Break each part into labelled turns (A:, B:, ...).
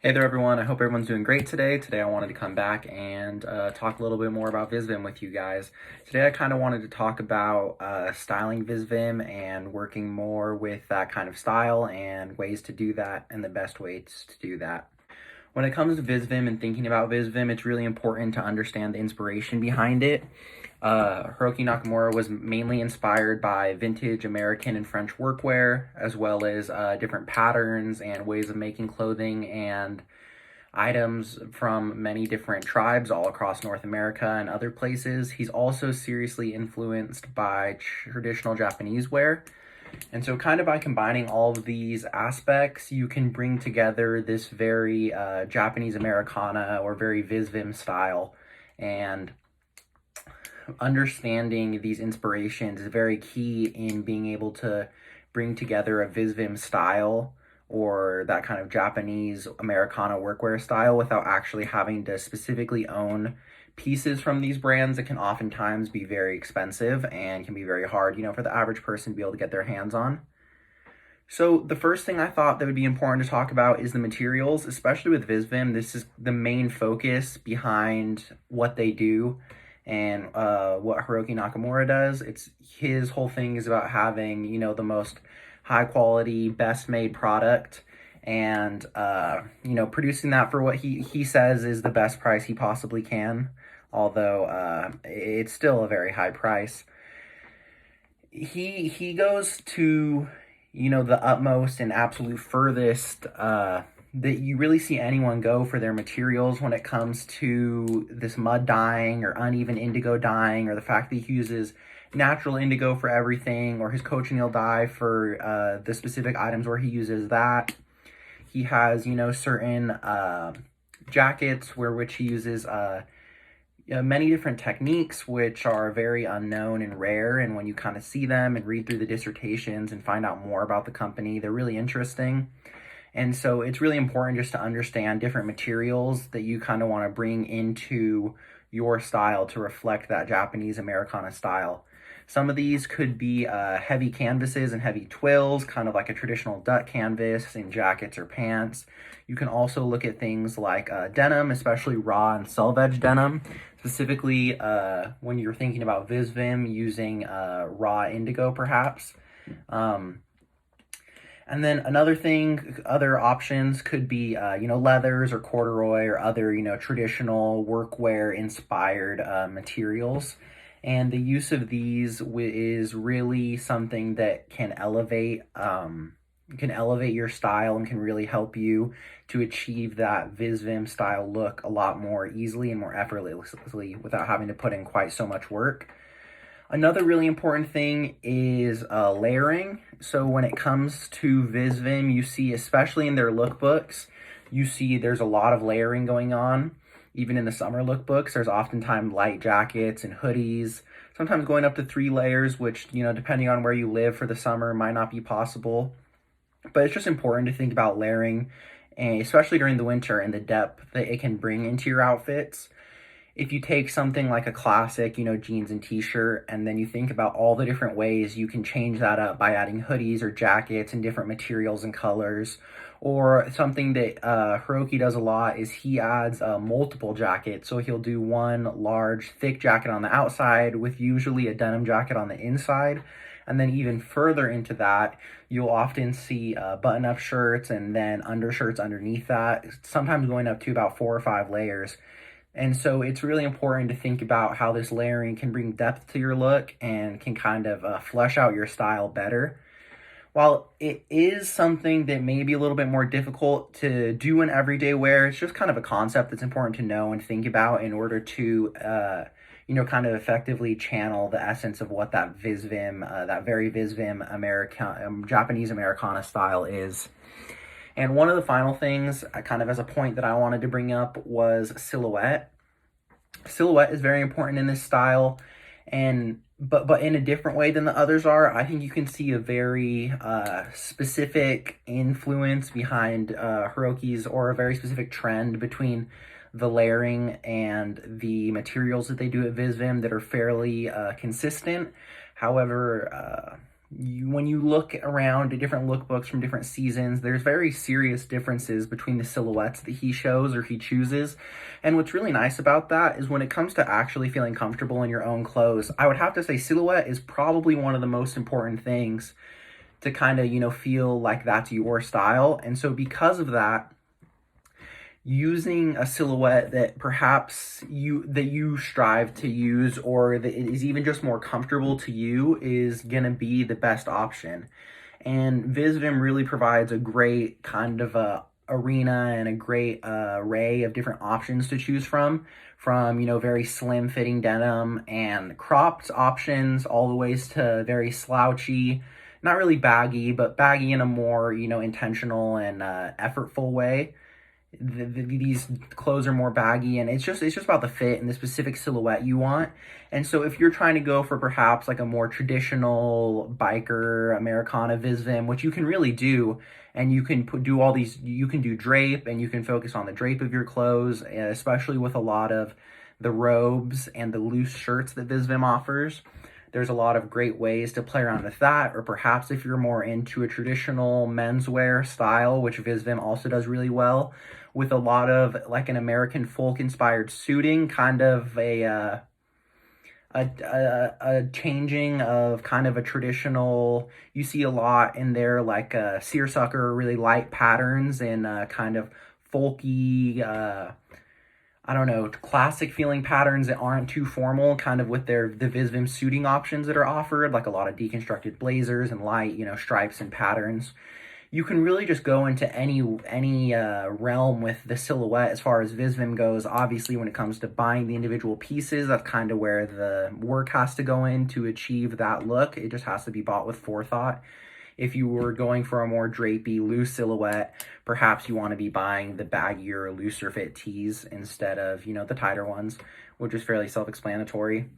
A: Hey there everyone, I hope everyone's doing great today. Today I wanted to come back and talk a little bit more about Visvim with you guys. Today I kind of wanted to talk about styling Visvim and working more with that kind of style and ways to do that and the best ways to do that. When it comes to Visvim and thinking about Visvim, it's really important to understand the inspiration behind it. Hiroki Nakamura was mainly inspired by vintage American and French workwear, as well as different patterns and ways of making clothing and items from many different tribes all across North America and other places. He's also seriously influenced by traditional Japanese wear. And so, kind of by combining all of these aspects, you can bring together this very Japanese Americana or very Visvim style. And understanding these inspirations is very key in being able to bring together a Visvim style or that kind of Japanese Americana workwear style without actually having to specifically own pieces from these brands that can oftentimes be very expensive and can be very hard, for the average person to be able to get their hands on. So the first thing I thought that would be important to talk about is the materials, especially with Visvim. This is the main focus behind what they do and what Hiroki Nakamura does. It's his whole thing is about having, the most high quality, best made product and, producing that for what he says is the best price he possibly can, although it's still a very high price. He goes to, the utmost and absolute furthest that you really see anyone go for their materials when it comes to this mud dyeing or uneven indigo dyeing, or the fact that he uses natural indigo for everything, or his cochineal dye for the specific items where he uses that. He has, certain jackets which he uses many different techniques which are very unknown and rare, and when you kind of see them and read through the dissertations and find out more about the company, they're really interesting. And so it's really important just to understand different materials that you kind of want to bring into your style to reflect that Japanese Americana style. Some of these could be heavy canvases and heavy twills, kind of like a traditional duck canvas in jackets or pants. You can also look at things like denim, especially raw and selvage denim, specifically when you're thinking about Visvim using raw indigo perhaps. And then other options could be, leathers or corduroy or other, traditional workwear inspired materials. And the use of these is really something that can elevate your style and can really help you to achieve that Visvim style look a lot more easily and more effortlessly without having to put in quite so much work. Another really important thing is layering. So when it comes to Visvim, you see, especially in their lookbooks, you see there's a lot of layering going on. Even in the summer lookbooks, there's oftentimes light jackets and hoodies, sometimes going up to 3 layers, which, depending on where you live for the summer, might not be possible. But it's just important to think about layering, and especially during the winter, and the depth that it can bring into your outfits. If you take something like a classic, jeans and t-shirt, and then you think about all the different ways you can change that up by adding hoodies or jackets and different materials and colors, or something that Hiroki does a lot is he adds multiple jackets. So he'll do one large, thick jacket on the outside with usually a denim jacket on the inside. And then even further into that, you'll often see button-up shirts and then undershirts underneath that, sometimes going up to about 4 or 5 layers. And so it's really important to think about how this layering can bring depth to your look and can kind of flesh out your style better. While it is something that may be a little bit more difficult to do in everyday wear, it's just kind of a concept that's important to know and think about in order to, kind of effectively channel the essence of what that Visvim, that very Visvim Japanese Americana style is. And one of the final things, kind of as a point that I wanted to bring up, was silhouette. Silhouette is very important in this style, but in a different way than the others are. I think you can see a very specific influence behind Hiroki's, or a very specific trend between the layering and the materials that they do at Visvim that are fairly consistent. However, when you look around at different lookbooks from different seasons, there's very serious differences between the silhouettes that he shows or he chooses. And what's really nice about that is when it comes to actually feeling comfortable in your own clothes, I would have to say silhouette is probably one of the most important things to kind of, feel like that's your style. And so because of that, using a silhouette that perhaps you strive to use, or that is even just more comfortable to you, is going to be the best option. And Visvim really provides a great kind of a arena and a great array of different options to choose from very slim fitting denim and cropped options all the ways to very slouchy, not really baggy, but baggy in a more intentional and effortful way. These clothes are more baggy, and it's just about the fit and the specific silhouette you want. And so if you're trying to go for perhaps like a more traditional biker Americana Visvim, which you can really do, and you can do all these, you can do drape, and you can focus on the drape of your clothes, especially with a lot of the robes and the loose shirts that Visvim offers. There's a lot of great ways to play around with that. Or perhaps if you're more into a traditional menswear style, which Visvim also does really well, with a lot of like an American folk inspired suiting, kind of a changing of kind of a traditional, you see a lot in there, like seersucker, really light patterns, and kind of folky, I don't know, classic feeling patterns that aren't too formal, kind of with the Visvim suiting options that are offered, like a lot of deconstructed blazers and light, stripes and patterns. You can really just go into any realm with the silhouette as far as Visvim goes. Obviously, when it comes to buying the individual pieces, that's kind of where the work has to go in to achieve that look. It just has to be bought with forethought. If you were going for a more drapey, loose silhouette, perhaps you want to be buying the baggier, looser fit tees instead of, the tighter ones, which is fairly self-explanatory.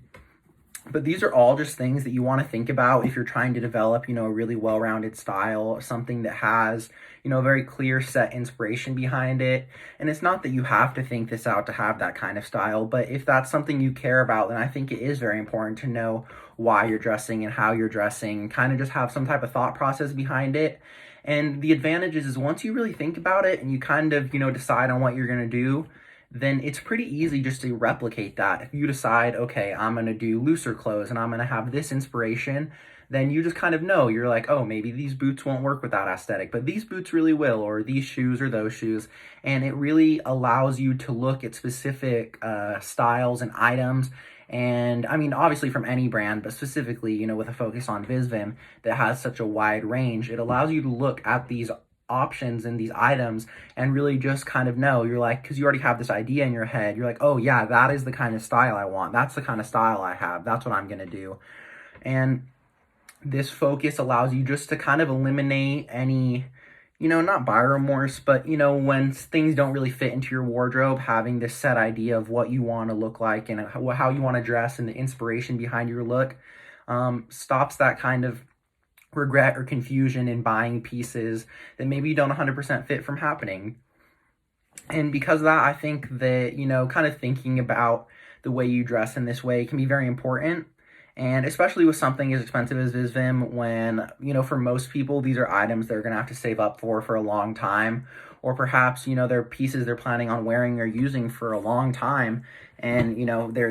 A: But these are all just things that you want to think about if you're trying to develop, a really well-rounded style, something that has, a very clear set inspiration behind it. And it's not that you have to think this out to have that kind of style, but if that's something you care about, then I think it is very important to know why you're dressing and how you're dressing, kind of just have some type of thought process behind it. And the advantage is once you really think about it and you kind of, decide on what you're going to do, then it's pretty easy just to replicate that. If you decide, okay, I'm going to do looser clothes and I'm going to have this inspiration, then you just kind of know, you're like, oh, maybe these boots won't work with that aesthetic, but these boots really will, or these shoes or those shoes. And it really allows you to look at specific styles and items. And I mean, obviously from any brand, but specifically, with a focus on Visvim that has such a wide range, it allows you to look at these options and these items and really just kind of know, you're like, because you already have this idea in your head, you're like, oh yeah, that is the kind of style I want, that's the kind of style I have, that's what I'm gonna do. And this focus allows you just to kind of eliminate any, not buyer remorse, but when things don't really fit into your wardrobe, having this set idea of what you want to look like and how you want to dress and the inspiration behind your look stops that kind of regret or confusion in buying pieces that maybe you don't 100% fit from happening. And because of that, I think that, kind of thinking about the way you dress in this way can be very important. And especially with something as expensive as Visvim, when, for most people, these are items they're going to have to save up for a long time. Or perhaps, they're pieces they're planning on wearing or using for a long time. And,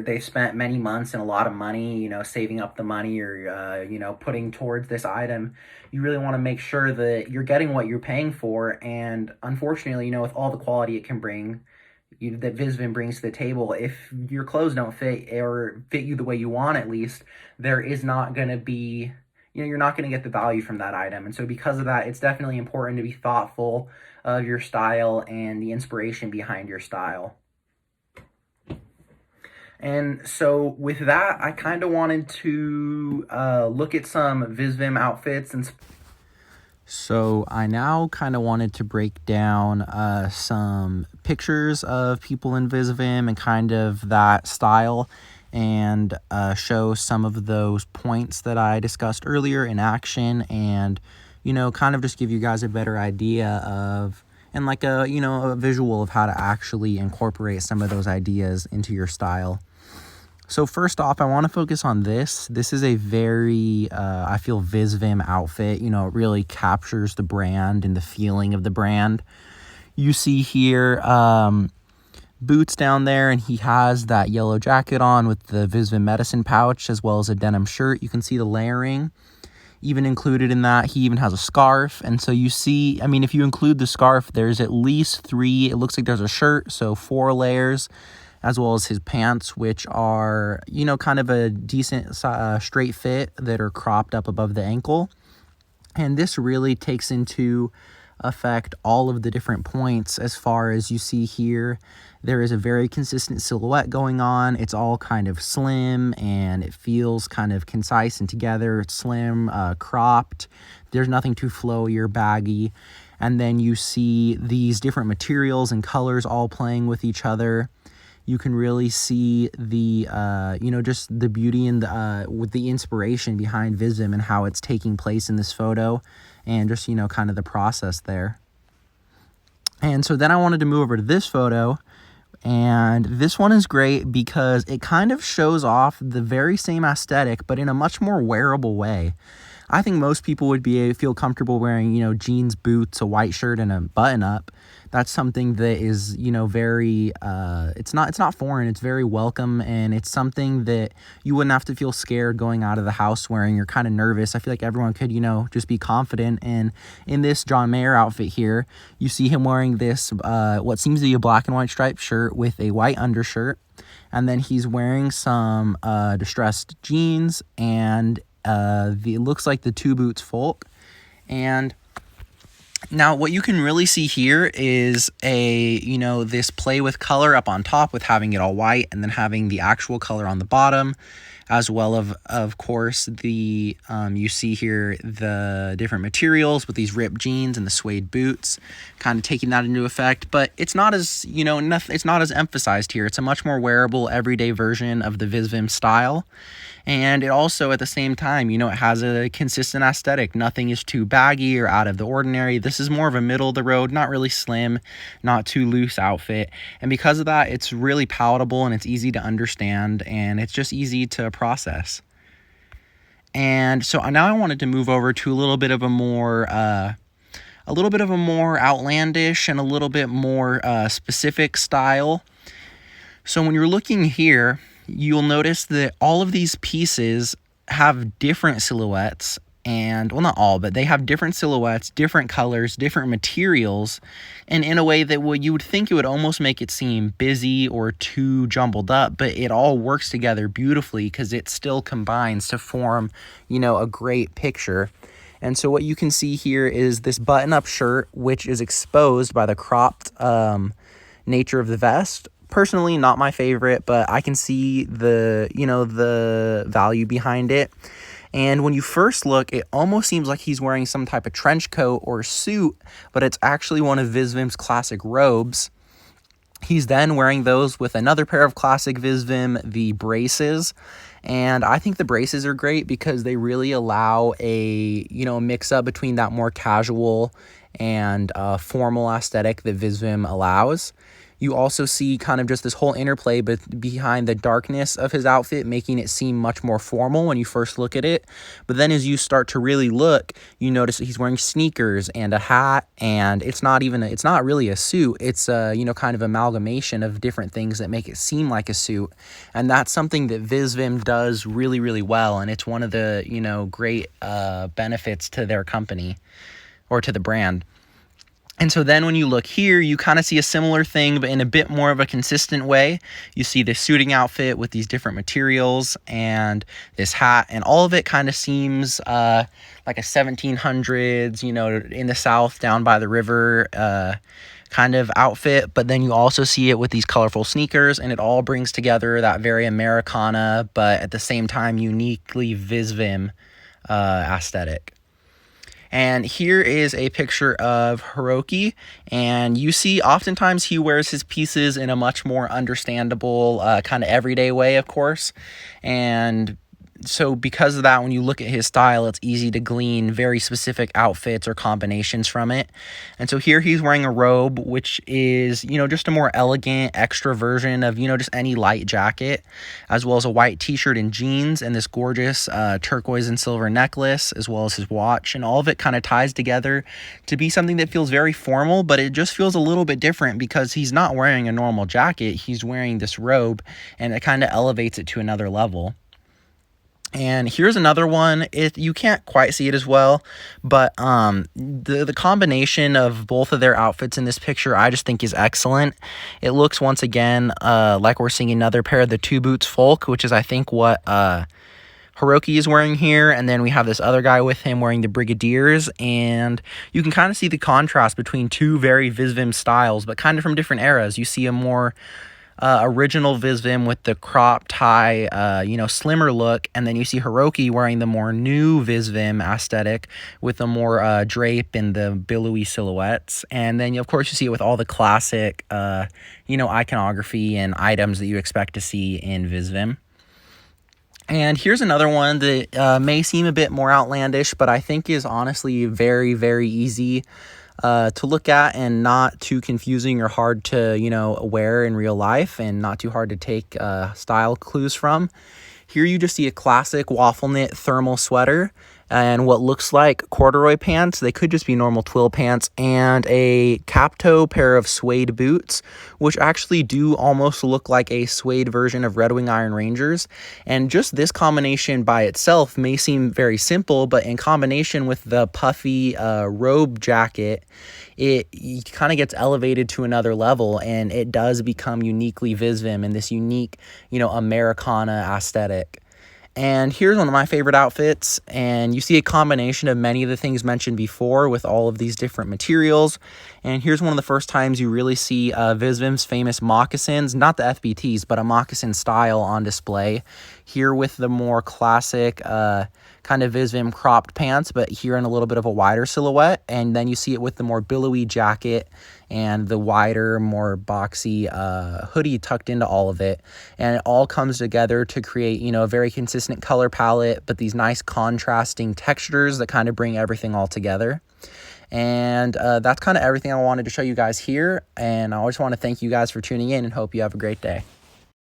A: they spent many months and a lot of money, saving up the money or, putting towards this item. You really want to make sure that you're getting what you're paying for. And unfortunately, with all the quality it can bring, that Visvim brings to the table, if your clothes don't fit or fit you the way you want, at least, there is not going to be, you're not going to get the value from that item. And so because of that, it's definitely important to be thoughtful of your style and the inspiration behind your style. And so with that, I kind of wanted to look at some Visvim outfits. And so I now kind of wanted to break down some pictures of people in Visvim and kind of that style, and show some of those points that I discussed earlier in action, and, kind of just give you guys a better idea of, and like a visual of how to actually incorporate some of those ideas into your style. So first off, I want to focus on this. This is a very, I feel, Visvim outfit. You know, it really captures the brand and the feeling of the brand. You see here boots down there, and he has that yellow jacket on with the Visvim medicine pouch, as well as a denim shirt. You can see the layering even included in that. He even has a scarf. And so you see, I mean, if you include the scarf, there's at least 3, it looks like there's a shirt, so 4 layers, as well as his pants, which are, you know, kind of a decent straight fit that are cropped up above the ankle. And this really takes into effect all of the different points. As far as you see here, there is a very consistent silhouette going on. It's all kind of slim, and it feels kind of concise and together. It's slim, cropped. There's nothing too flowy or baggy. And then you see these different materials and colors all playing with each other. You can really see the, you know, just the beauty and with the inspiration behind Visvim and how it's taking place in this photo, and just, you know, kind of the process there. And so then I wanted to move over to this photo, and this one is great because it kind of shows off the very same aesthetic, but in a much more wearable way. I think most people would feel comfortable wearing, you know, jeans, boots, a white shirt, and a button-up. That's something that is, you know, very, it's not foreign. It's very welcome, and it's something that you wouldn't have to feel scared going out of the house wearing. You're kind of nervous. I feel like everyone could, you know, just be confident. And in this John Mayer outfit here, you see him wearing this, what seems to be a black and white striped shirt with a white undershirt. And then he's wearing some distressed jeans, and it looks like the 2 boots folk. And now what you can really see here is you know, this play with color up on top with having it all white, and then having the actual color on the bottom, as well of course the you see here the different materials with these ripped jeans and the suede boots, kind of taking that into effect. But it's not as, you know, it's not as emphasized here. It's a much more wearable, everyday version of the Visvim style. And it also, at the same time, you know, it has a consistent aesthetic. Nothing is too baggy or out of the ordinary. This is more of a middle of the road, not really slim, not too loose outfit. And because of that, it's really palatable, and it's easy to understand, and it's just easy to process. And so now I wanted to move over to a little bit of a more outlandish and a little bit more specific style. So when you're looking here, you'll notice that all of these pieces have different silhouettes, and, well, not all, but they have different silhouettes, different colors, different materials, and in a way that you would think it would almost make it seem busy or too jumbled up, but it all works together beautifully because it still combines to form, you know, a great picture. And so what you can see here is this button-up shirt, which is exposed by the cropped nature of the vest. Personally, not my favorite, but I can see the, you know, the value behind it. And when you first look, it almost seems like he's wearing some type of trench coat or suit, but it's actually one of Visvim's classic robes. He's then wearing those with another pair of classic Visvim, the braces. And I think the braces are great because they really allow a, you know, mix up between that more casual and formal aesthetic that Visvim allows. You also see kind of just this whole interplay behind the darkness of his outfit, making it seem much more formal when you first look at it. But then as you start to really look, you notice that he's wearing sneakers and a hat, and it's not really a suit. It's you know, kind of amalgamation of different things that make it seem like a suit. And that's something that Visvim does really, really well. And it's one of the, you know, great benefits to their company, or to the brand. And so then when you look here, you kind of see a similar thing, but in a bit more of a consistent way. You see this suiting outfit with these different materials and this hat, and all of it kind of seems like a 1700s, you know, in the South down by the river kind of outfit. But then you also see it with these colorful sneakers, and it all brings together that very Americana, but at the same time uniquely Visvim aesthetic. And here is a picture of Hiroki, and you see oftentimes he wears his pieces in a much more understandable kind of everyday way, of course. And So because of that, when you look at his style, it's easy to glean very specific outfits or combinations from it. And so here he's wearing a robe, which is, just a more elegant, extra version of, just any light jacket, as well as a white t-shirt and jeans, and this gorgeous turquoise and silver necklace, as well as his watch. And all of it kind of ties together to be something that feels very formal, but it just feels a little bit different because he's not wearing a normal jacket. He's wearing this robe, and it kind of elevates it to another level. And here's another one. You can't quite see it as well, but the combination of both of their outfits in this picture, I just think is excellent. It looks once again like we're seeing another pair of the two boots folk, which is I think what Hiroki is wearing here, and then we have this other guy with him wearing the Brigadiers, and you can kind of see the contrast between two very Visvim styles, but kind of from different eras. You see a more original Visvim with the crop tie, slimmer look, and then you see Hiroki wearing the more new Visvim aesthetic with the more drape and the billowy silhouettes. And then, of course, you see it with all the classic, iconography and items that you expect to see in Visvim. And here's another one that may seem a bit more outlandish, but I think is honestly very, very easy to look at and not too confusing or hard to, wear in real life, and not too hard to take style clues from. Here you just see a classic waffle knit thermal sweater and what looks like corduroy pants. They could just be normal twill pants, and a cap toe pair of suede boots, which actually do almost look like a suede version of Red Wing Iron Rangers. And just this combination by itself may seem very simple, but in combination with the puffy robe jacket, it kind of gets elevated to another level, and it does become uniquely Visvim in this unique, Americana aesthetic. And here's one of my favorite outfits, and you see a combination of many of the things mentioned before with all of these different materials. And here's one of the first times you really see Visvim's famous moccasins, not the FBTs, but a moccasin style on display. Here with the more classic kind of Visvim cropped pants, but here in a little bit of a wider silhouette. And then you see it with the more billowy jacket and the wider, more boxy hoodie tucked into all of it. And it all comes together to create, a very consistent color palette, but these nice contrasting textures that kind of bring everything all together. And that's kind of everything I wanted to show you guys here. And I just want to thank you guys for tuning in and hope you have a great day.